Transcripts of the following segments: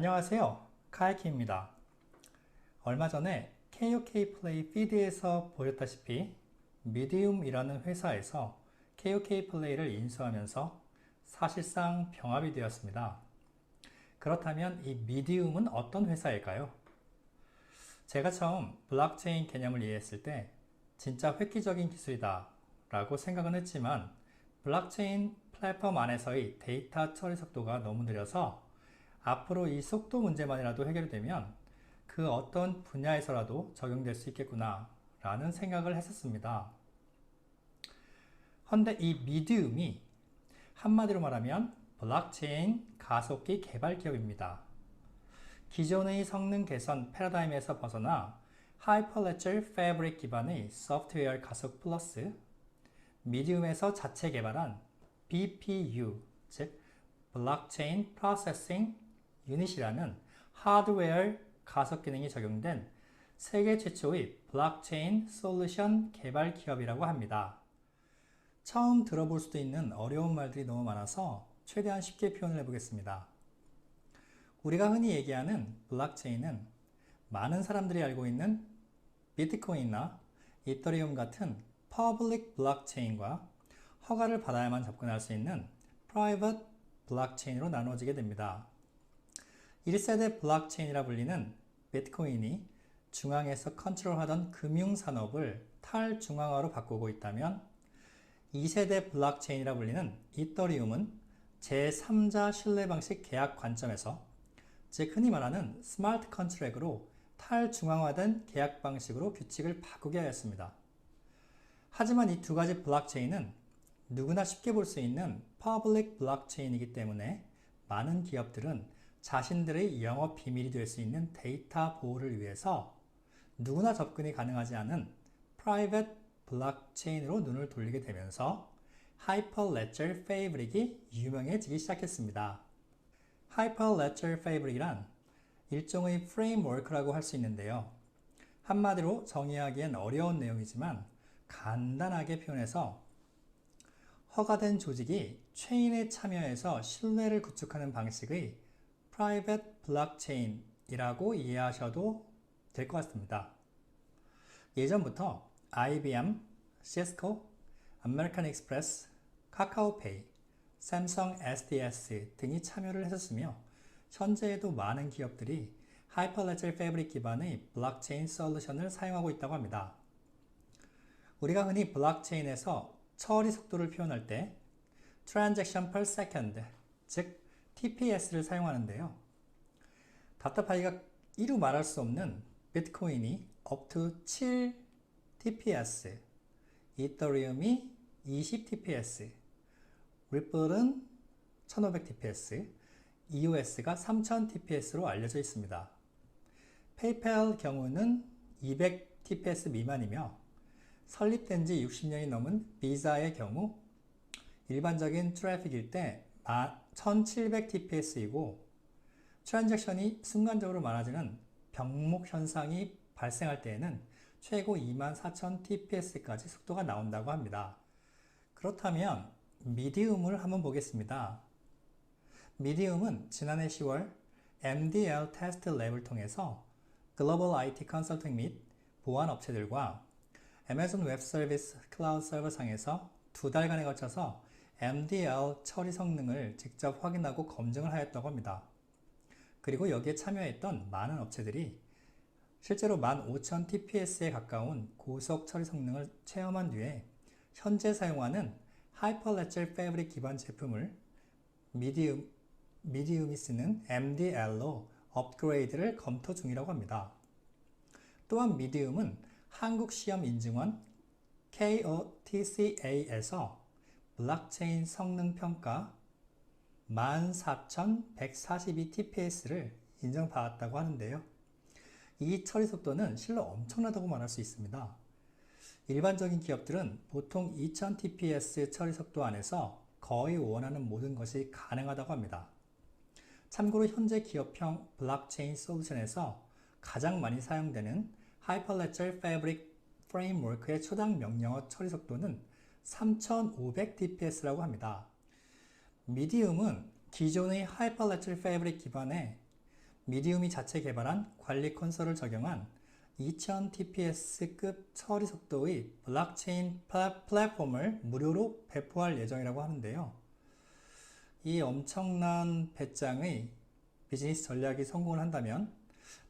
안녕하세요. 카이키입니다. 얼마 전에 KOK 플레이 피드에서 보였다시피 미디움이라는 회사에서 KOK 플레이를 인수하면서 사실상 병합이 되었습니다. 그렇다면 이 미디움은 어떤 회사일까요? 제가 처음 블록체인 개념을 이해했을 때 진짜 획기적인 기술이다 라고 생각은 했지만 블록체인 플랫폼 안에서의 데이터 처리 속도가 너무 느려서 앞으로 이 속도 문제만이라도 해결되면 그 어떤 분야에서라도 적용될 수 있겠구나 라는 생각을 했었습니다. 헌데 이 미디움이 한마디로 말하면 블록체인 가속기 개발 기업입니다. 기존의 성능 개선 패러다임에서 벗어나 하이퍼레저 패브릭 기반의 소프트웨어 가속 플러스 미디움에서 자체 개발한 BPU, 즉 블록체인 프로세싱 유닛이라는 하드웨어 가속 기능이 적용된 세계 최초의 블록체인 솔루션 개발 기업이라고 합니다. 처음 들어볼 수도 있는 어려운 말들이 너무 많아서 최대한 쉽게 표현을 해보겠습니다. 우리가 흔히 얘기하는 블록체인은 많은 사람들이 알고 있는 비트코인이나 이더리움 같은 퍼블릭 블록체인과 허가를 받아야만 접근할 수 있는 프라이빗 블록체인으로 나누어지게 됩니다. 1세대 블록체인이라 불리는 비트코인이 중앙에서 컨트롤하던 금융산업을 탈중앙화로 바꾸고 있다면 2세대 블록체인이라 불리는 이더리움은 제3자 신뢰 방식 계약 관점에서 즉 흔히 말하는 스마트 컨트랙으로 탈중앙화된 계약 방식으로 규칙을 바꾸게 하였습니다. 하지만 이 두 가지 블록체인은 누구나 쉽게 볼 수 있는 퍼블릭 블록체인이기 때문에 많은 기업들은 자신들의 영업 비밀이 될 수 있는 데이터 보호를 위해서 누구나 접근이 가능하지 않은 프라이빗 블록체인으로 눈을 돌리게 되면서 하이퍼레저 패브릭이 유명해지기 시작했습니다. 하이퍼레저 패브릭이란 일종의 프레임워크라고 할 수 있는데요. 한마디로 정의하기엔 어려운 내용이지만 간단하게 표현해서 허가된 조직이 체인에 참여해서 신뢰를 구축하는 방식의 프라이빗 블록체인이라고 이해하셔도 될 것 같습니다. 예전부터 IBM, 시스코, 아메리칸 익스프레스, 카카오페이, 삼성 SDS 등이 참여를 했었으며 현재에도 많은 기업들이 하이퍼레저 패브릭 기반의 블록체인 솔루션을 사용하고 있다고 합니다. 우리가 흔히 블록체인에서 처리 속도를 표현할 때 Transaction per second, 즉 TPS를 사용하는데요. 답답하기가 이루 말할 수 없는 비트코인이 up to 7 TPS, 이더리움이 20 TPS, 리플은 1500 TPS, EOS가 3000 TPS로 알려져 있습니다. 페이팔 경우는 200 TPS 미만이며 설립된 지 60년이 넘은 비자의 경우 일반적인 트래픽일 때 1700 TPS이고 트랜잭션이 순간적으로 많아지는 병목 현상이 발생할 때에는 최고 24000 TPS까지 속도가 나온다고 합니다. 그렇다면 미디움을 한번 보겠습니다. 미디움은 지난해 10월 MDL 테스트 랩을 통해서 글로벌 IT 컨설팅 및 보안 업체들과 아마존 웹 서비스 클라우드 서버 상에서 2달간에 걸쳐서 MDL 처리 성능을 직접 확인하고 검증을 하였다고 합니다. 그리고 여기에 참여했던 많은 업체들이 실제로 15000 TPS에 가까운 고속 처리 성능을 체험한 뒤에 현재 사용하는 하이퍼레저 패브릭 기반 제품을 미디움이 쓰는 MDL로 업그레이드를 검토 중이라고 합니다. 또한 미디움은 한국 시험 인증원 KOTCA에서 블록체인 성능 평가 14142 TPS를 인정받았다고 하는데요. 이 처리 속도는 실로 엄청나다고 말할 수 있습니다. 일반적인 기업들은 보통 2000 TPS 처리 속도 안에서 거의 원하는 모든 것이 가능하다고 합니다. 참고로 현재 기업형 블록체인 솔루션에서 가장 많이 사용되는 하이퍼레저 패브릭 프레임워크의 초당 명령어 처리 속도는 3500 TPS라고 합니다. 미디움은 기존의 하이퍼레저 패브릭 기반의 미디움이 자체 개발한 관리 콘솔을 적용한 2000TPS급 처리 속도의 블록체인 플랫폼을 무료로 배포할 예정이라고 하는데요. 이 엄청난 배짱의 비즈니스 전략이 성공을 한다면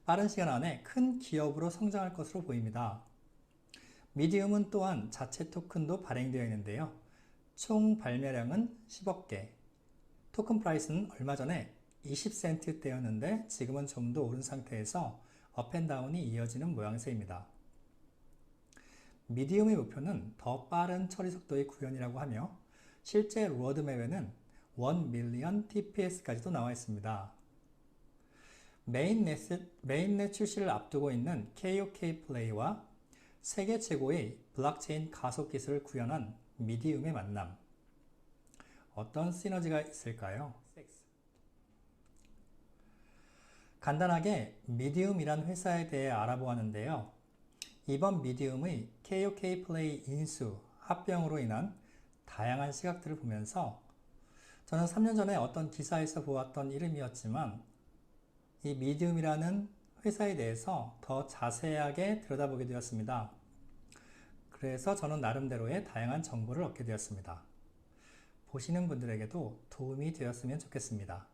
빠른 시간 안에 큰 기업으로 성장할 것으로 보입니다. 미디움은 또한 자체 토큰도 발행되어 있는데요. 총 발매량은 10억 개, 토큰 프라이스는 얼마 전에 20센트대였는데 지금은 좀 더 오른 상태에서 업앤다운이 이어지는 모양새입니다. 미디움의 목표는 더 빠른 처리 속도의 구현이라고 하며 실제 로드맵에는 1 밀리언 TPS까지도 나와 있습니다. 메인넷 출시를 앞두고 있는 KOK 플레이와 세계 최고의 블록체인 가속 기술을 구현한 미디움의 만남. 어떤 시너지가 있을까요? 간단하게 미디움이란 회사에 대해 알아보았는데요. 이번 미디움의 KOK 플레이 인수, 합병으로 인한 다양한 시각들을 보면서 저는 3년 전에 어떤 기사에서 보았던 이름이었지만 이 미디움이라는 회사에 대해서 더 자세하게 들여다보게 되었습니다. 그래서 저는 나름대로의 다양한 정보를 얻게 되었습니다. 보시는 분들에게도 도움이 되었으면 좋겠습니다.